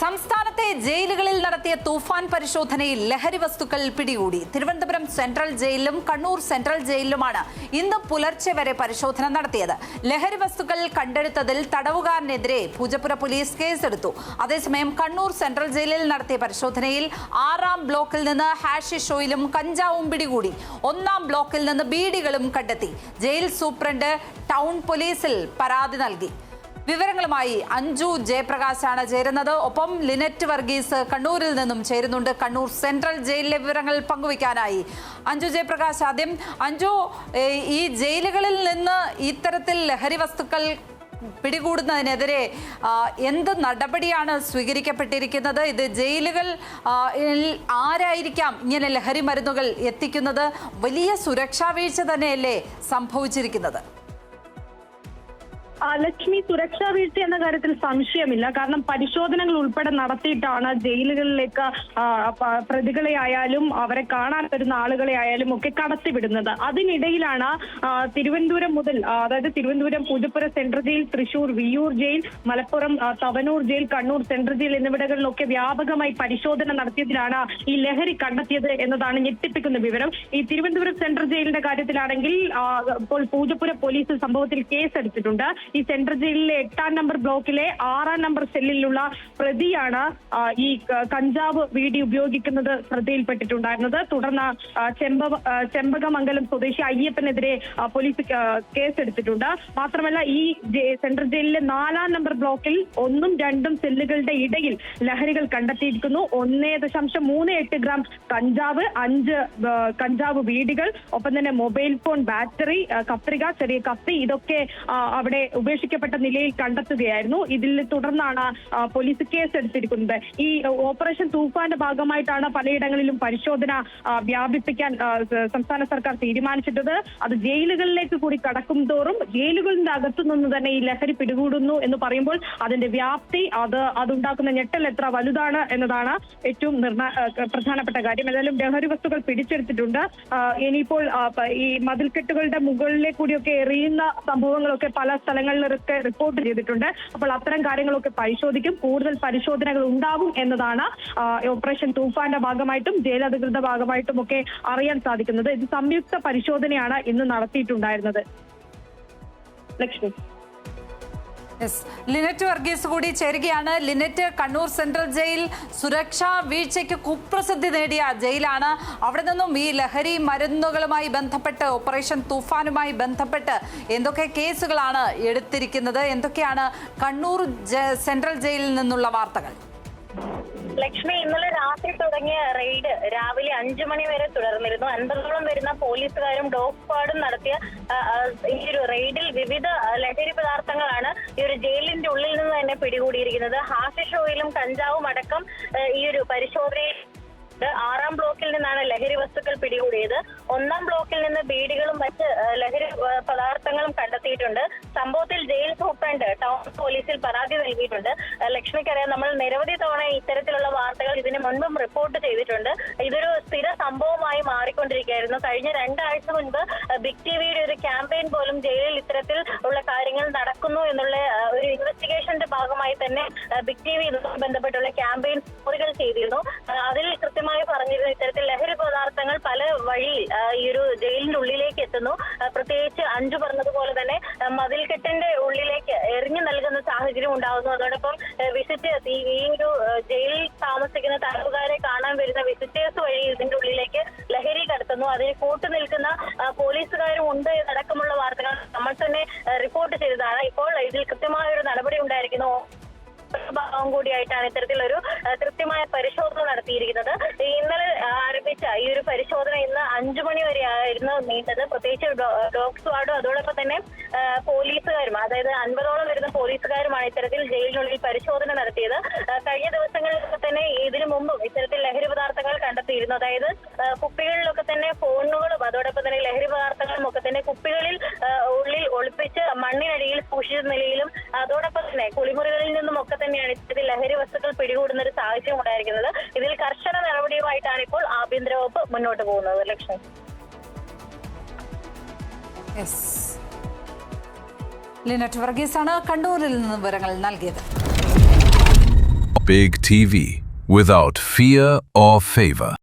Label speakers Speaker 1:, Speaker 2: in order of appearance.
Speaker 1: സംസ്ഥാനത്തെ ജയിലുകളിൽ നടത്തിയ തൂഫാൻ പരിശോധനയിൽ ലഹരി വസ്തുക്കൾ പിടികൂടി. തിരുവനന്തപുരം സെൻട്രൽ ജയിലിലും കണ്ണൂർ സെൻട്രൽ ജയിലിലുമാണ് ഇന്ന് പുലർച്ചെ വരെ പരിശോധന നടത്തിയത്. ലഹരി വസ്തുക്കൾ കണ്ടെടുത്തതിൽ തടവുകാരനെതിരെ പൂജപ്പുര പോലീസ് കേസെടുത്തു. അതേസമയം കണ്ണൂർ സെൻട്രൽ ജയിലിൽ നടത്തിയ പരിശോധനയിൽ 6-ാം ബ്ലോക്കിൽ നിന്ന് ഹാഷിഷ് ഓയിലും കഞ്ചാവും പിടികൂടി. 1-ാം ബ്ലോക്കിൽ നിന്ന് ബീഡികളും കണ്ടെത്തി. ജയിൽ സൂപ്രണ്ട് ടൗൺ പോലീസിൽ പരാതി നൽകി. വിവരങ്ങളുമായി അഞ്ജു ജയപ്രകാശാണ് ചേരുന്നത്. ഒപ്പം ലിനറ്റ് വർഗീസ് കണ്ണൂരിൽ നിന്നും ചേരുന്നുണ്ട്. കണ്ണൂർ സെൻട്രൽ ജയിലിലെ വിവരങ്ങൾ പങ്കുവയ്ക്കാനായി അഞ്ജു ജയപ്രകാശ്. ആദ്യം അഞ്ജു, ഈ ജയിലുകളിൽ നിന്ന് ഇത്തരത്തിൽ ലഹരി വസ്തുക്കൾ പിടികൂടുന്നതിനെതിരെ എന്ത് നടപടിയാണ് സ്വീകരിക്കപ്പെട്ടിരിക്കുന്നത്? ഇത് ജയിലുകൾ ആരായിരിക്കാം ഇങ്ങനെ ലഹരി മരുന്നുകൾ എത്തിക്കുന്നത്? വലിയ സുരക്ഷാ വീഴ്ച തന്നെയല്ലേ സംഭവിച്ചിരിക്കുന്നത്?
Speaker 2: ലക്ഷ്മി, സുരക്ഷാ വീഴ്ച എന്ന കാര്യത്തിൽ സംശയമില്ല. കാരണം പരിശോധനകൾ ഉൾപ്പെടെ നടത്തിയിട്ടാണ് ജയിലുകളിലേക്ക് പ്രതികളെ ആയാലും അവരെ കാണാൻ വരുന്ന ആളുകളെ ആയാലും ഒക്കെ കടത്തിവിടുന്നത്. അതിനിടയിലാണ് തിരുവനന്തപുരം മുതൽ, അതായത് Thiruvananthapuram Poojappura central jail, Thrissur Viyyur jail, Malappuram Thavanur jail, Kannur central jail എന്നിവിടങ്ങളിലൊക്കെ വ്യാപകമായി പരിശോധന നടത്തിയതിലാണ് ഈ ലഹരി കണ്ടെത്തിയത് എന്നതാണ് ഞെട്ടിപ്പിക്കുന്ന വിവരം. ഈ തിരുവനന്തപുരം സെൻട്രൽ ജയിലിന്റെ കാര്യത്തിലാണെങ്കിൽ ഇപ്പോൾ പൂജപ്പുര പോലീസ് സംഭവത്തിൽ കേസെടുത്തിട്ടുണ്ട്. ഈ സെൻട്രൽ ജയിലിലെ 8-ാം നമ്പർ ബ്ലോക്കിലെ 6-ാം നമ്പർ സെല്ലിലുള്ള പ്രതിയാണ് ഈ കഞ്ചാവ് വീടി ഉപയോഗിക്കുന്നത് ശ്രദ്ധയിൽപ്പെട്ടിട്ടുണ്ടായിരുന്നത്. തുടർന്ന് ചെമ്പകമംഗലം സ്വദേശി അയ്യപ്പനെതിരെ പോലീസ് കേസെടുത്തിട്ടുണ്ട്. മാത്രമല്ല, ഈ സെൻട്രൽ ജയിലിലെ 4-ാം നമ്പർ ബ്ലോക്കിൽ 1ഉം 2ഉം സെല്ലുകളുടെ ഇടയിൽ ലഹരികൾ കണ്ടെത്തിയിരിക്കുന്നു. 1.38 ഗ്രാം കഞ്ചാവ്, 5 കഞ്ചാവ് വീടികൾ, ഒപ്പം തന്നെ മൊബൈൽ ഫോൺ, ബാറ്ററി, കത്രിക, ചെറിയ കത്തി, ഇതൊക്കെ അവിടെ ഉപേക്ഷിക്കപ്പെട്ട നിലയിൽ കണ്ടെത്തുകയായിരുന്നു. ഇതിൽ തുടർന്നാണ് പോലീസ് കേസെടുത്തിരിക്കുന്നത്. ഈ ഓപ്പറേഷൻ തൂഫാന്റെ ഭാഗമായിട്ടാണ് പലയിടങ്ങളിലും പരിശോധന വ്യാപിപ്പിക്കാൻ സംസ്ഥാന സർക്കാർ തീരുമാനിച്ചിട്ടത്. അത് ജയിലുകളിലേക്ക് കൂടി കടക്കും തോറും ജയിലുകളിന്റെ അകത്തു നിന്ന് തന്നെ ഈ ലഹരി പിടികൂടുന്നു എന്ന് പറയുമ്പോൾ അതിന്റെ വ്യാപ്തി, അതുണ്ടാക്കുന്ന ഞെട്ടൽ എത്ര വലുതാണ് എന്നതാണ് ഏറ്റവും പ്രധാനപ്പെട്ട കാര്യം. ഏതായാലും ലഹരി വസ്തുക്കൾ പിടിച്ചെടുത്തിട്ടുണ്ട്. ഇനിയിപ്പോൾ ഈ മതിൽക്കെട്ടുകളുടെ മുകളിലേക്ക് കൂടിയൊക്കെ എറിയുന്ന സംഭവങ്ങളൊക്കെ പല സ്ഥലങ്ങളിലൊക്കെ റിപ്പോർട്ട് ചെയ്തിട്ടുണ്ട്. അപ്പോൾ അത്തരം കാര്യങ്ങളൊക്കെ പരിശോധിക്കും. കൂടുതൽ പരിശോധനകൾ ഉണ്ടാവും എന്നതാണ് ഓപ്പറേഷൻ തൂഫാന്റെ ഭാഗമായിട്ടും ജയിലധികൃത ഭാഗമായിട്ടും ഒക്കെ അറിയാൻ സാധിക്കുന്നത്. ഇത് സംയുക്ത പരിശോധനയാണ് ഇന്ന് നടത്തിയിട്ടുണ്ടായിരുന്നത്. ലക്ഷ്മി.
Speaker 1: ലിനറ്റ് വർഗീസ് കൂടി ചേരുകയാണ്. ലിനറ്റ്, കണ്ണൂർ സെൻട്രൽ ജയിൽ സുരക്ഷാ വീഴ്ചയ്ക്ക് കുപ്രസിദ്ധി നേടിയ ജയിലാണ്. അവിടെ നിന്നും ഈ ലഹരി മരുന്നുകളുമായി ബന്ധപ്പെട്ട്, ഓപ്പറേഷൻ തൂഫാനുമായി ബന്ധപ്പെട്ട് എന്തൊക്കെ കേസുകളാണ് എടുത്തിരിക്കുന്നത്? എന്തൊക്കെയാണ് കണ്ണൂർ സെൻട്രൽ ജയിലിൽ നിന്നുള്ള വാർത്തകൾ?
Speaker 3: ലക്ഷ്മി, ഇന്നലെ രാത്രി തുടങ്ങിയ റെയ്ഡ് രാവിലെ 5 മണി വരെ തുടർന്നിരുന്നു. 50ഓളം വരുന്ന പോലീസുകാരും ഡോഗ് സ്ക്വാഡും നടത്തിയ ഈ ഒരു റെയ്ഡിൽ വിവിധ ലഹരി പദാർത്ഥങ്ങളാണ് ഈ ഒരു ജയിലിന്റെ ഉള്ളിൽ നിന്ന് തന്നെ പിടികൂടിയിരിക്കുന്നത്. ഹാഷിഷ് ഓയിലും കഞ്ചാവും അടക്കം ഈ ഒരു പരിശോധനയിൽ 6-ാം ബ്ലോക്കിൽ നിന്നാണ് ലഹരി വസ്തുക്കൾ പിടികൂടിയത്. 1-ാം ബ്ലോക്കിൽ നിന്ന് ബീഡികളും മറ്റ് ലഹരി പദാർത്ഥങ്ങളും കണ്ടെത്തിയിട്ടുണ്ട്. സംഭവത്തിൽ ജയിൽ സൂപ്രണ്ട് ടൗൺ പോലീസിൽ പരാതി നൽകിയിട്ടുണ്ട്. ലക്ഷ്മിക്കറിയാം, നമ്മൾ നിരവധി തവണ ഇത്തരത്തിലുള്ള വാർത്തകൾ ഇതിനു മുൻപും റിപ്പോർട്ട് ചെയ്തിട്ടുണ്ട്. ഇതൊരു സ്ഥിര സംഭവമായി മാറിക്കൊണ്ടിരിക്കുകയായിരുന്നു. കഴിഞ്ഞ 2 ആഴ്ച മുൻപ് ബിഗ് ടിവിയുടെ ഒരു ക്യാമ്പയിൻ പോലും ജയിലിൽ ഇത്തരത്തിൽ ഉള്ള കാര്യങ്ങൾ നടക്കുന്നു എന്നുള്ള ഒരു ഇൻവെസ്റ്റിഗേഷന്റെ ഭാഗമായി തന്നെ ബിഗ് ടിവി ഇതുമായി ബന്ധപ്പെട്ടുള്ള ക്യാമ്പയിൻ സ്റ്റോറികൾ ചെയ്തിരുന്നു. അതിൽ കൃത്യമായി പറഞ്ഞിരുന്നു ഇത്തരത്തിൽ ലഹരി പദാർത്ഥങ്ങൾ പല വഴിയിൽ ഈ ഒരു ജയിലിന്റെ ഉള്ളിലേക്ക് എത്തുന്നു. പ്രത്യേകിച്ച് അഞ്ജു പറഞ്ഞതുപോലെ തന്നെ മതിൽക്കെട്ടിന്റെ ഉള്ളിലേക്ക് എറിഞ്ഞു നൽകുന്ന സാഹചര്യം ഉണ്ടാകുന്നു. അതോടൊപ്പം വിസിറ്റേഴ്സ്, ഈ ഒരു ജയിലിൽ താമസിക്കുന്ന തടവുകാരെ കാണാൻ വരുന്ന വിസിറ്റേഴ്സ് വഴി ഇതിന്റെ ഉള്ളിലേക്ക് ലഹരി കടത്തുന്നു. അതിന് കൂട്ടുനിൽക്കുന്ന പോലീസുകാരും ഉണ്ട് എന്നടക്കമുള്ള വാർത്തകൾ നമ്മൾ തന്നെ റിപ്പോർട്ട് ചെയ്തതാണ്. ഇപ്പോൾ ഇതിൽ കൃത്യമായ ഒരു നടപടി ഉണ്ടായിരിക്കുന്നു. ഭാഗം കൂടിയായിട്ടാണ് ഇത്തരത്തിലൊരു കൃത്യമായ പരിശോധന നടത്തിയിരിക്കുന്നത്. ഇന്നലെ ആരംഭിച്ച ഈ ഒരു പരിശോധന ഇന്ന് 5 മണി വരെ ആയിരുന്നു നീണ്ടത്. പ്രത്യേകിച്ച് ഡോഗ് സ്ക്വാഡും അതോടൊപ്പം തന്നെ പോലീസുകാരും, അതായത് 50ഓളം വരുന്ന പോലീസുകാരുമാണ് ഇത്തരത്തിൽ ജയിലിനുള്ളിൽ പരിശോധന നടത്തിയത്. കഴിഞ്ഞ ദിവസങ്ങളിലൊക്കെ തന്നെ ഇതിനു മുമ്പും ഇത്തരത്തിൽ ലഹരി പദാർത്ഥങ്ങൾ കണ്ടെത്തിയിരുന്നു. അതായത് കുപ്പികളിലൊക്കെ തന്നെ ഫോണുകളും അതോടൊപ്പം തന്നെ ലഹരി പദാർത്ഥങ്ങളും ഒക്കെ തന്നെ കുപ്പികളിൽ ഉള്ളിൽ ഒളിപ്പിച്ച് മണ്ണിനടിയിൽ സൂക്ഷിച്ച നിലയിലും അതോടൊപ്പം തന്നെ കുളിമുറികളിൽ നിന്നും ഒക്കെ തന്നെയാണ് ഇത്തരത്തിൽ ലഹരി വസ്തുക്കൾ പിടികൂടുന്ന ഒരു സാഹചര്യം ഉണ്ടായിരിക്കുന്നത്. ഇതിൽ കർശന നടപടിയുമായിട്ടാണ് ഇപ്പോൾ ആഭ്യന്തര വകുപ്പ് മുന്നോട്ട് പോകുന്നത്. ലക്ഷ്മി.
Speaker 1: ലിനറ്റ് വർഗീസാണ് കണ്ണൂരിൽ നിന്ന് വിവരങ്ങൾ നൽകിയത്.
Speaker 4: Big TV without fear or favor.